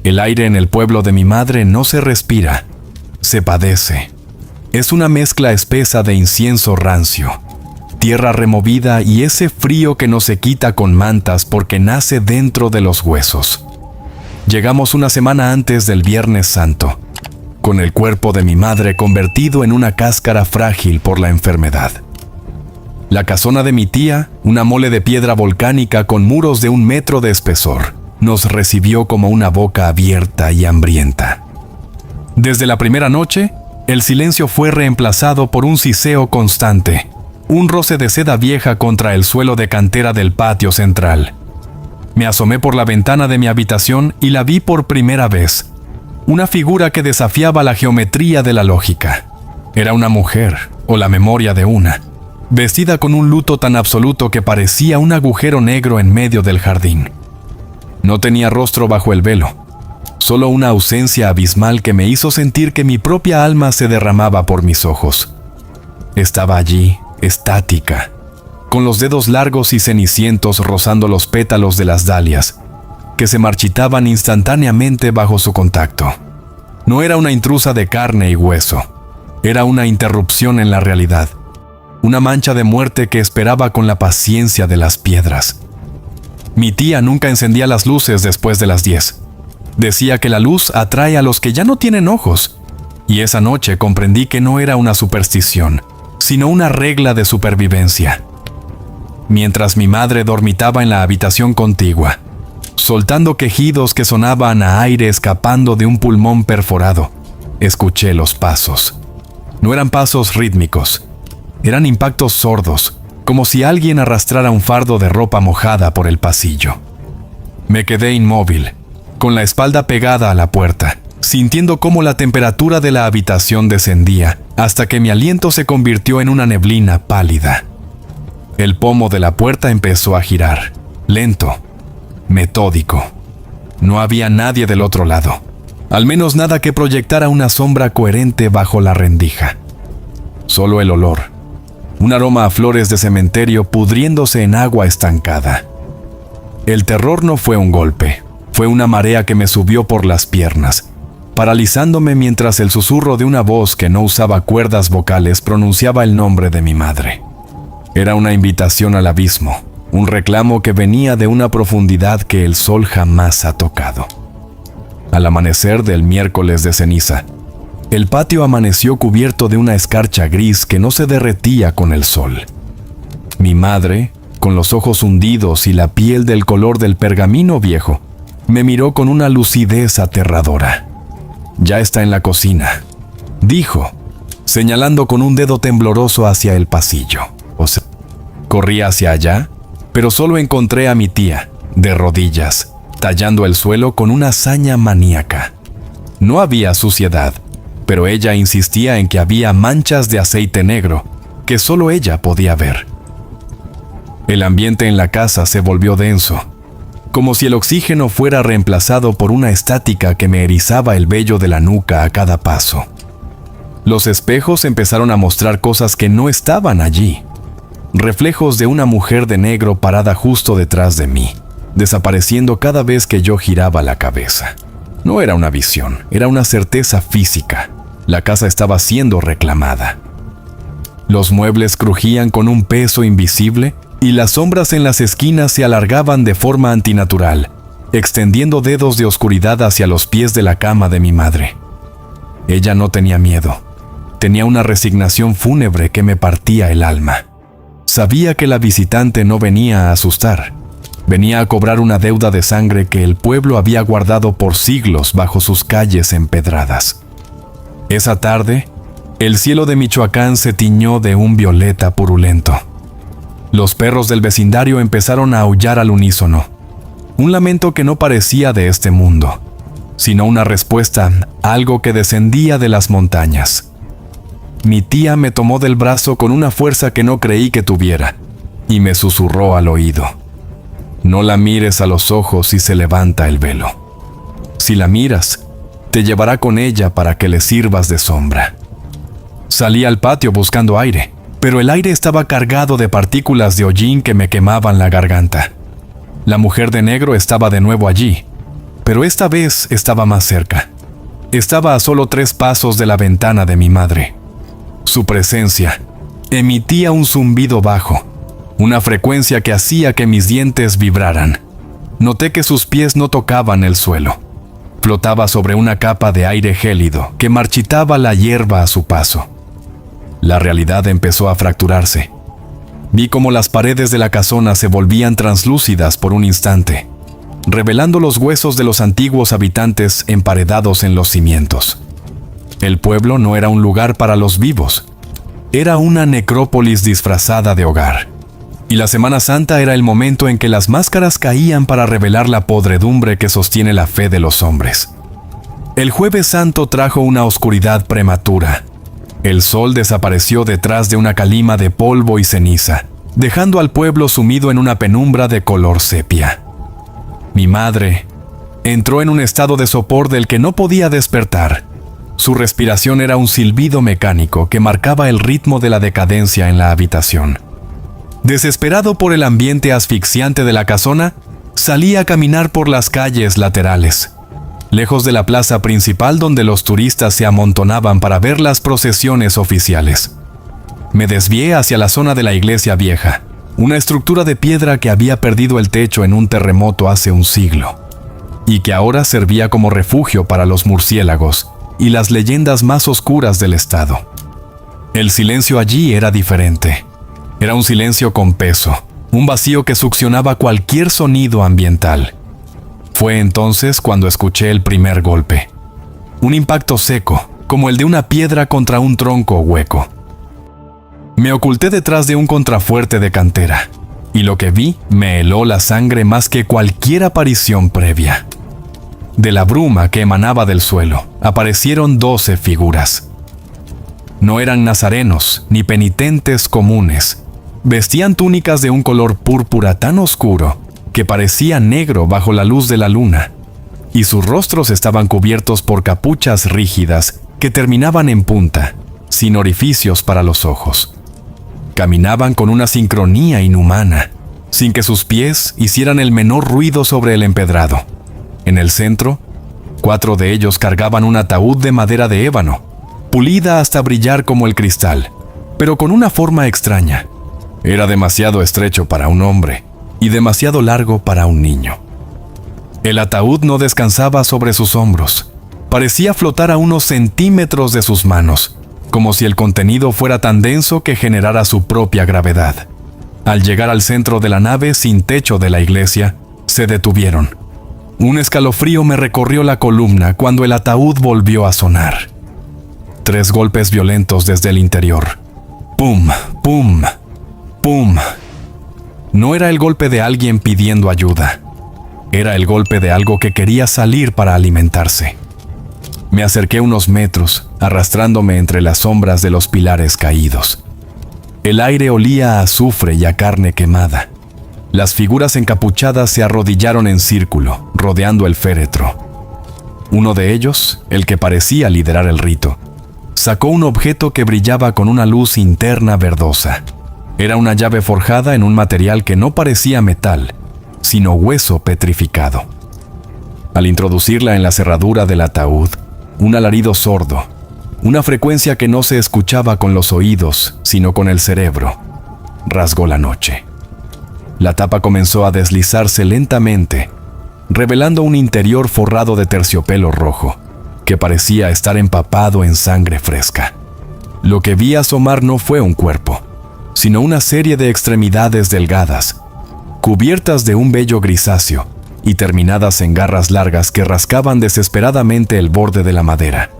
El aire en el pueblo de mi madre no se respira, se padece. Es una mezcla espesa de incienso rancio, tierra removida y ese frío que no se quita con mantas porque nace dentro de los huesos. Llegamos una semana antes del Viernes Santo, con el cuerpo de mi madre convertido en una cáscara frágil por la enfermedad. La casona de mi tía, una mole de piedra volcánica con muros de 1 metro de espesor, nos recibió como una boca abierta y hambrienta. Desde la primera noche, el silencio fue reemplazado por un siseo constante, un roce de seda vieja contra el suelo de cantera del patio central. Me asomé por la ventana de mi habitación y la vi por primera vez. Una figura que desafiaba la geometría de la lógica. Era una mujer, o la memoria de una, vestida con un luto tan absoluto que parecía un agujero negro en medio del jardín. No tenía rostro bajo el velo, solo una ausencia abismal que me hizo sentir que mi propia alma se derramaba por mis ojos. Estaba allí, estática, con los dedos largos y cenicientos rozando los pétalos de las dalias, que se marchitaban instantáneamente bajo su contacto. No era una intrusa de carne y hueso, era una interrupción en la realidad, una mancha de muerte que esperaba con la paciencia de las piedras. Mi tía nunca encendía las luces después de las 10. Decía que la luz atrae a los que ya no tienen ojos, y esa noche comprendí que no era una superstición, sino una regla de supervivencia. Mientras mi madre dormitaba en la habitación contigua, soltando quejidos que sonaban a aire escapando de un pulmón perforado, escuché los pasos. No eran pasos rítmicos, eran impactos sordos, como si alguien arrastrara un fardo de ropa mojada por el pasillo. Me quedé inmóvil, con la espalda pegada a la puerta, sintiendo cómo la temperatura de la habitación descendía hasta que mi aliento se convirtió en una neblina pálida. El pomo de la puerta empezó a girar, lento, metódico. No había nadie del otro lado, al menos nada que proyectara una sombra coherente bajo la rendija. Solo el olor, un aroma a flores de cementerio pudriéndose en agua estancada. El terror no fue un golpe, fue una marea que me subió por las piernas, paralizándome mientras el susurro de una voz que no usaba cuerdas vocales pronunciaba el nombre de mi madre. Era una invitación al abismo, un reclamo que venía de una profundidad que el sol jamás ha tocado. Al amanecer del miércoles de ceniza, el patio amaneció cubierto de una escarcha gris que no se derretía con el sol. Mi madre, con los ojos hundidos y la piel del color del pergamino viejo, me miró con una lucidez aterradora. «Ya está en la cocina», dijo, señalando con un dedo tembloroso hacia el pasillo. Corrí hacia allá, pero solo encontré a mi tía, de rodillas, tallando el suelo con una saña maníaca. No había suciedad, pero ella insistía en que había manchas de aceite negro que solo ella podía ver. El ambiente en la casa se volvió denso, como si el oxígeno fuera reemplazado por una estática que me erizaba el vello de la nuca a cada paso. Los espejos empezaron a mostrar cosas que no estaban allí. Reflejos de una mujer de negro parada justo detrás de mí, desapareciendo cada vez que yo giraba la cabeza. No era una visión, era una certeza física. La casa estaba siendo reclamada. Los muebles crujían con un peso invisible y las sombras en las esquinas se alargaban de forma antinatural, extendiendo dedos de oscuridad hacia los pies de la cama de mi madre. Ella no tenía miedo. Tenía una resignación fúnebre que me partía el alma. Sabía que la visitante no venía a asustar. Venía a cobrar una deuda de sangre que el pueblo había guardado por siglos bajo sus calles empedradas. Esa tarde, el cielo de Michoacán se tiñó de un violeta purulento. Los perros del vecindario empezaron a aullar al unísono. Un lamento que no parecía de este mundo, sino una respuesta a algo que descendía de las montañas. Mi tía me tomó del brazo con una fuerza que no creí que tuviera, y me susurró al oído: «No la mires a los ojos si se levanta el velo. Si la miras, te llevará con ella para que le sirvas de sombra». Salí al patio buscando aire, pero el aire estaba cargado de partículas de hollín que me quemaban la garganta. La mujer de negro estaba de nuevo allí, pero esta vez estaba más cerca. Estaba a solo 3 pasos de la ventana de mi madre. Su presencia emitía un zumbido bajo, una frecuencia que hacía que mis dientes vibraran. Noté que sus pies no tocaban el suelo. Flotaba sobre una capa de aire gélido que marchitaba la hierba a su paso. La realidad empezó a fracturarse. Vi cómo las paredes de la casona se volvían translúcidas por un instante, revelando los huesos de los antiguos habitantes emparedados en los cimientos. El pueblo no era un lugar para los vivos, era una necrópolis disfrazada de hogar. Y la Semana Santa era el momento en que las máscaras caían para revelar la podredumbre que sostiene la fe de los hombres. El Jueves Santo trajo una oscuridad prematura. El sol desapareció detrás de una calima de polvo y ceniza, dejando al pueblo sumido en una penumbra de color sepia. Mi madre entró en un estado de sopor del que no podía despertar. Su respiración era un silbido mecánico que marcaba el ritmo de la decadencia en la habitación. Desesperado por el ambiente asfixiante de la casona, salí a caminar por las calles laterales, lejos de la plaza principal donde los turistas se amontonaban para ver las procesiones oficiales. Me desvié hacia la zona de la iglesia vieja, una estructura de piedra que había perdido el techo en un terremoto hace un siglo, y que ahora servía como refugio para los murciélagos y las leyendas más oscuras del estado. El silencio allí era diferente. Era un silencio con peso, un vacío que succionaba cualquier sonido ambiental. Fue entonces cuando escuché el primer golpe. Un impacto seco, como el de una piedra contra un tronco hueco. Me oculté detrás de un contrafuerte de cantera, y lo que vi me heló la sangre más que cualquier aparición previa. De la bruma que emanaba del suelo, aparecieron 12 figuras. No eran nazarenos ni penitentes comunes. Vestían túnicas de un color púrpura tan oscuro que parecía negro bajo la luz de la luna, y sus rostros estaban cubiertos por capuchas rígidas que terminaban en punta, sin orificios para los ojos. Caminaban con una sincronía inhumana, sin que sus pies hicieran el menor ruido sobre el empedrado. En el centro, 4 de ellos cargaban un ataúd de madera de ébano, pulida hasta brillar como el cristal, pero con una forma extraña. Era demasiado estrecho para un hombre y demasiado largo para un niño. El ataúd no descansaba sobre sus hombros. Parecía flotar a unos centímetros de sus manos, como si el contenido fuera tan denso que generara su propia gravedad. Al llegar al centro de la nave sin techo de la iglesia, se detuvieron. Un escalofrío me recorrió la columna cuando el ataúd volvió a sonar. 3 golpes violentos desde el interior. ¡Pum! ¡Pum! ¡Pum! No era el golpe de alguien pidiendo ayuda. Era el golpe de algo que quería salir para alimentarse. Me acerqué unos metros, arrastrándome entre las sombras de los pilares caídos. El aire olía a azufre y a carne quemada. Las figuras encapuchadas se arrodillaron en círculo, rodeando el féretro. Uno de ellos, el que parecía liderar el rito, sacó un objeto que brillaba con una luz interna verdosa. Era una llave forjada en un material que no parecía metal, sino hueso petrificado. Al introducirla en la cerradura del ataúd, un alarido sordo, una frecuencia que no se escuchaba con los oídos, sino con el cerebro, rasgó la noche. La tapa comenzó a deslizarse lentamente, revelando un interior forrado de terciopelo rojo, que parecía estar empapado en sangre fresca. Lo que vi asomar no fue un cuerpo, sino una serie de extremidades delgadas, cubiertas de un vello grisáceo y terminadas en garras largas que rascaban desesperadamente el borde de la madera.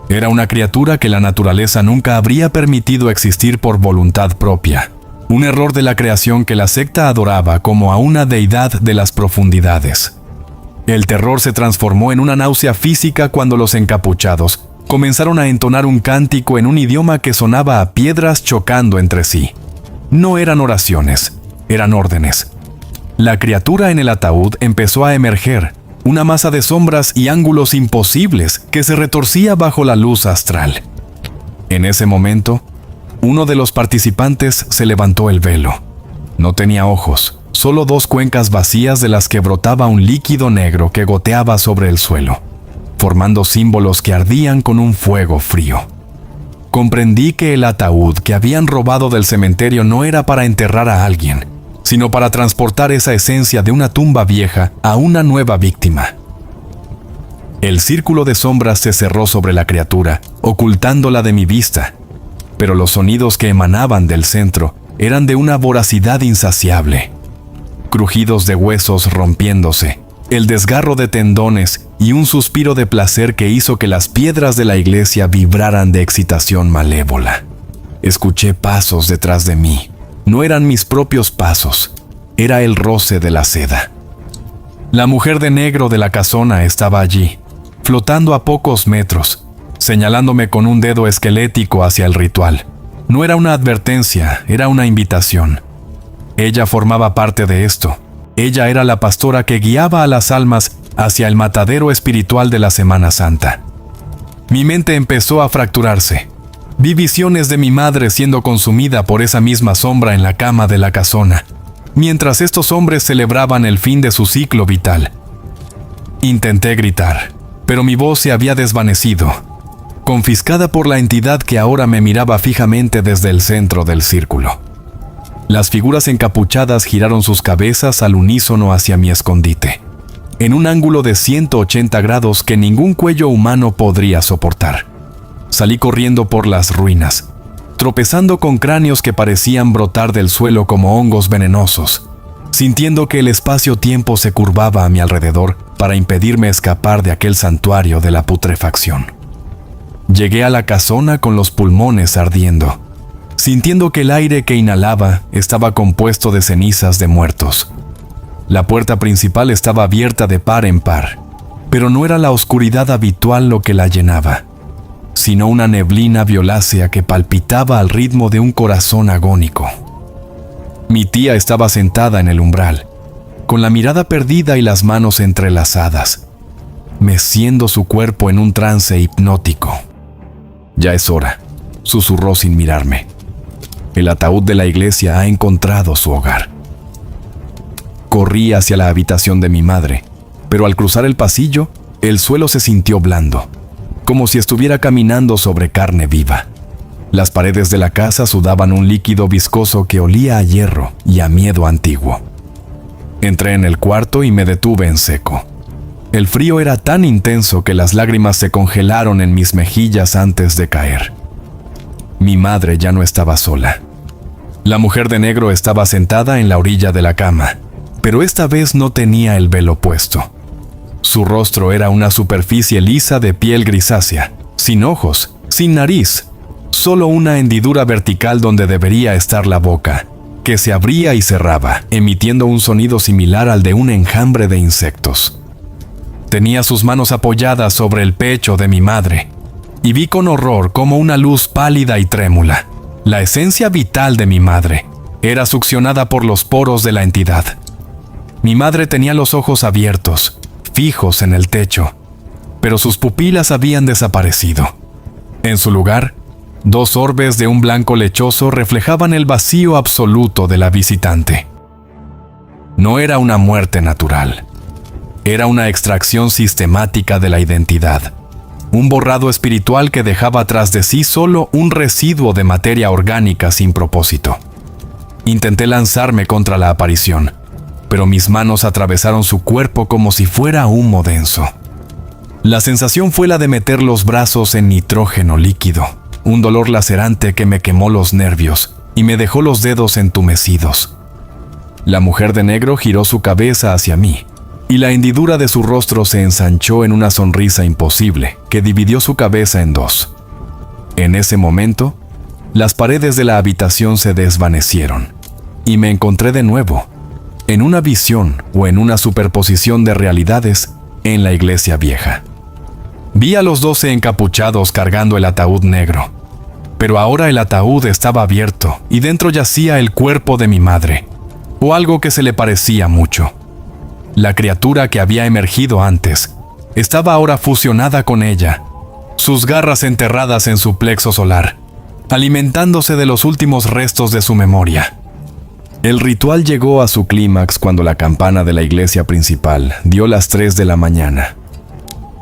Era una criatura que la naturaleza nunca habría permitido existir por voluntad propia, un error de la creación que la secta adoraba como a una deidad de las profundidades. El terror se transformó en una náusea física cuando los encapuchados comenzaron a entonar un cántico en un idioma que sonaba a piedras chocando entre sí. No eran oraciones, eran órdenes. La criatura en el ataúd empezó a emerger, una masa de sombras y ángulos imposibles que se retorcía bajo la luz astral. En ese momento, uno de los participantes se levantó el velo. No tenía ojos, solo 2 cuencas vacías de las que brotaba un líquido negro que goteaba sobre el suelo, formando símbolos que ardían con un fuego frío. Comprendí que el ataúd que habían robado del cementerio no era para enterrar a alguien, sino para transportar esa esencia de una tumba vieja a una nueva víctima. El círculo de sombras se cerró sobre la criatura, ocultándola de mi vista, pero los sonidos que emanaban del centro eran de una voracidad insaciable. Crujidos de huesos rompiéndose, el desgarro de tendones y un suspiro de placer que hizo que las piedras de la iglesia vibraran de excitación malévola. Escuché pasos detrás de mí. No eran mis propios pasos, era el roce de la seda. La mujer de negro de la casona estaba allí, flotando a pocos metros, señalándome con un dedo esquelético hacia el ritual. No era una advertencia, era una invitación. Ella formaba parte de esto. Ella era la pastora que guiaba a las almas hacia el matadero espiritual de la Semana Santa. Mi mente empezó a fracturarse. Vi visiones de mi madre siendo consumida por esa misma sombra en la cama de la casona, mientras estos hombres celebraban el fin de su ciclo vital. Intenté gritar, pero mi voz se había desvanecido, confiscada por la entidad que ahora me miraba fijamente desde el centro del círculo. Las figuras encapuchadas giraron sus cabezas al unísono hacia mi escondite, en un ángulo de 180 grados que ningún cuello humano podría soportar. Salí corriendo por las ruinas, tropezando con cráneos que parecían brotar del suelo como hongos venenosos, sintiendo que el espacio-tiempo se curvaba a mi alrededor para impedirme escapar de aquel santuario de la putrefacción. Llegué a la casona con los pulmones ardiendo, sintiendo que el aire que inhalaba estaba compuesto de cenizas de muertos. La puerta principal estaba abierta de par en par, pero no era la oscuridad habitual lo que la llenaba, sino una neblina violácea que palpitaba al ritmo de un corazón agónico. Mi tía estaba sentada en el umbral, con la mirada perdida y las manos entrelazadas, meciendo su cuerpo en un trance hipnótico. «Ya es hora», susurró sin mirarme. «El ataúd de la iglesia ha encontrado su hogar». Corrí hacia la habitación de mi madre, pero al cruzar el pasillo, el suelo se sintió blando, como si estuviera caminando sobre carne viva. Las paredes de la casa sudaban un líquido viscoso que olía a hierro y a miedo antiguo. Entré en el cuarto y me detuve en seco. El frío era tan intenso que las lágrimas se congelaron en mis mejillas antes de caer. Mi madre ya no estaba sola. La mujer de negro estaba sentada en la orilla de la cama, pero esta vez no tenía el velo puesto. Su rostro era una superficie lisa de piel grisácea, sin ojos, sin nariz, solo una hendidura vertical donde debería estar la boca, que se abría y cerraba, emitiendo un sonido similar al de un enjambre de insectos. Tenía sus manos apoyadas sobre el pecho de mi madre, y vi con horror cómo una luz pálida y trémula, la esencia vital de mi madre, era succionada por los poros de la entidad. Mi madre tenía los ojos abiertos, fijos en el techo, pero sus pupilas habían desaparecido. En su lugar, 2 orbes de un blanco lechoso reflejaban el vacío absoluto de la visitante. No era una muerte natural. Era una extracción sistemática de la identidad, un borrado espiritual que dejaba tras de sí solo un residuo de materia orgánica sin propósito. Intenté lanzarme contra la aparición, pero mis manos atravesaron su cuerpo como si fuera humo denso. La sensación fue la de meter los brazos en nitrógeno líquido, un dolor lacerante que me quemó los nervios y me dejó los dedos entumecidos. La mujer de negro giró su cabeza hacia mí, y la hendidura de su rostro se ensanchó en una sonrisa imposible que dividió su cabeza en 2. En ese momento, las paredes de la habitación se desvanecieron, y me encontré de nuevo, en una visión o en una superposición de realidades, en la iglesia vieja. Vi a los 12 encapuchados cargando el ataúd negro, pero ahora el ataúd estaba abierto y dentro yacía el cuerpo de mi madre, o algo que se le parecía mucho. La criatura que había emergido antes estaba ahora fusionada con ella, sus garras enterradas en su plexo solar, alimentándose de los últimos restos de su memoria. El ritual llegó a su clímax cuando la campana de la iglesia principal dio las 3 de la mañana.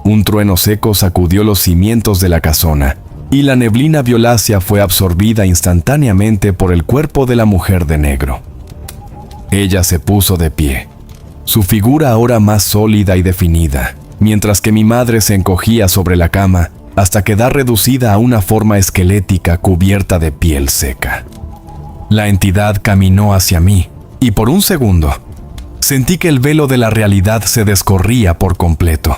Un trueno seco sacudió los cimientos de la casona y la neblina violácea fue absorbida instantáneamente por el cuerpo de la mujer de negro. Ella se puso de pie, su figura ahora más sólida y definida, mientras que mi madre se encogía sobre la cama hasta quedar reducida a una forma esquelética cubierta de piel seca. La entidad caminó hacia mí y por un segundo sentí que el velo de la realidad se descorría por completo.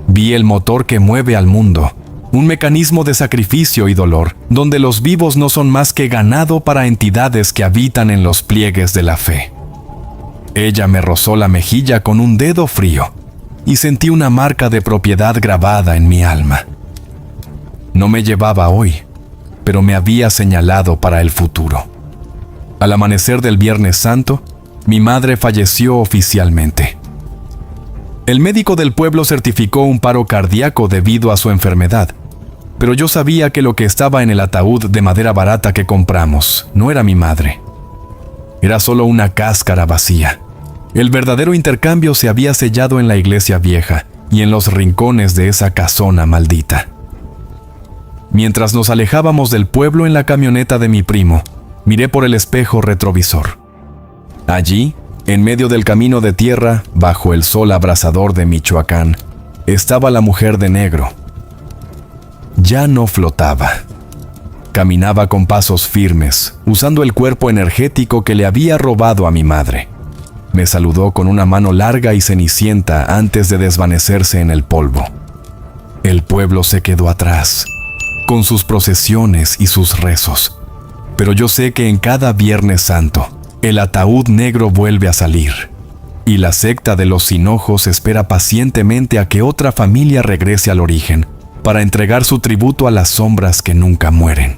Vi el motor que mueve al mundo, un mecanismo de sacrificio y dolor, donde los vivos no son más que ganado para entidades que habitan en los pliegues de la fe. Ella me rozó la mejilla con un dedo frío y sentí una marca de propiedad grabada en mi alma. No me llevaba hoy, pero me había señalado para el futuro. Al amanecer del Viernes Santo, mi madre falleció oficialmente. El médico del pueblo certificó un paro cardíaco debido a su enfermedad, pero yo sabía que lo que estaba en el ataúd de madera barata que compramos no era mi madre. Era solo una cáscara vacía. El verdadero intercambio se había sellado en la iglesia vieja y en los rincones de esa casona maldita. Mientras nos alejábamos del pueblo en la camioneta de mi primo, miré por el espejo retrovisor. Allí, en medio del camino de tierra, bajo el sol abrasador de Michoacán, estaba la mujer de negro. Ya no flotaba. Caminaba con pasos firmes, usando el cuerpo energético que le había robado a mi madre. Me saludó con una mano larga y cenicienta antes de desvanecerse en el polvo. El pueblo se quedó atrás, con sus procesiones y sus rezos. Pero yo sé que en cada Viernes Santo, el ataúd negro vuelve a salir, y la secta de los sin ojos espera pacientemente a que otra familia regrese al origen para entregar su tributo a las sombras que nunca mueren.